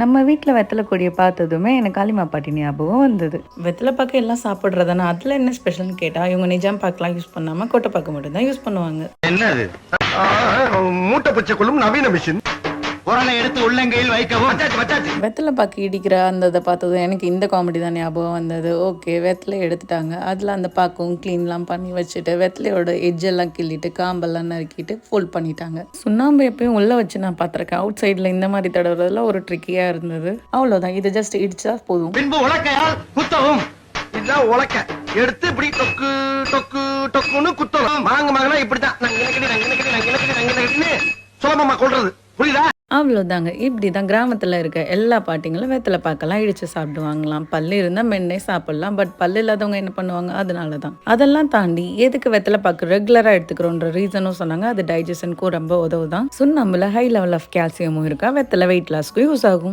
நம்ம வீட்டில் வெத்தலை கொடியை பார்த்ததுமே எனக்கு காளிமா பாட்டி ஞாபகம் வந்தது. வெத்தலை பாக்கு எல்லாம் சாப்பிட்றதானே, அதில் என்ன ஸ்பெஷல்னு கேட்டால் இவங்க நிஜாம் பாக்கெலாம் யூஸ் பண்ணாமல் கொட்டை பாக்கு மட்டும்தான் யூஸ் பண்ணுவாங்க. என்னது மூட்டை பச்சை கொள்ளும் நவீன மிஷின். உரலை எடுத்து உள்ளங்கையில் வைக்கவும். வெத்தலை பாக்கு இடிக்கிற அந்த இதை பார்த்ததும் எனக்கு இந்த காமெடி தான் ஞாபகம் வந்தது. ஓகே, வெத்தலை எடுத்துட்டாங்க, அதில் அந்த பாக்கும் க்ளீன்லாம் பண்ணி வச்சுட்டு வெத்தலையோட எஜ்ஜெல்லாம் கிள்ளிட்டு காம்பெல்லாம் நறுக்கிட்டு ஃபோல்ட் பண்ணிட்டாங்க. சுண்ணாம்பு எப்பயும் உள்ளே வச்சு நான் பார்த்துருக்கேன். அவுட் சைடில் இந்த மாதிரி தடவுறதுல ஒரு ட்ரிக்கியாக இருந்தது. அவ்வளோதான், இதை ஜஸ்ட் இடிச்சா போதும். பின்பு உலக்கையால் குத்தவும். இதான் உலக்க எடுத்து இப்படி டொக்கு டொக்கு டொக்குன்னு குத்தணும். மாங்கனா இப்படித்தான் சுலபமா கொள்றது, புரியுதா? அவ்வளோதாங்க. இப்படி தான் கிராமத்தில் இருக்க எல்லா பாட்டிங்களும் வெத்தலை பாக்கெல்லாம் இடித்து சாப்பிடுவாங்களாம். பல்லு இருந்தால் மென்னே சாப்பிடலாம், பட் பல்லு இல்லாதவங்க என்ன பண்ணுவாங்க, அதனால தான். அதெல்லாம் தாண்டி எதுக்கு வெத்தலை பாக்கு ரெகுலராக எடுத்துக்கிறோன்ற ரீசனும் சொன்னாங்க. அது டைஜஷனுக்கும் ரொம்ப உதவுதான். சுண்ணாம்புல ஹை லெவல் ஆஃப் கால்சியமும் இருக்கா, வெத்தலை வெயிட் லாஸ்க்கும் யூஸ் ஆகும்.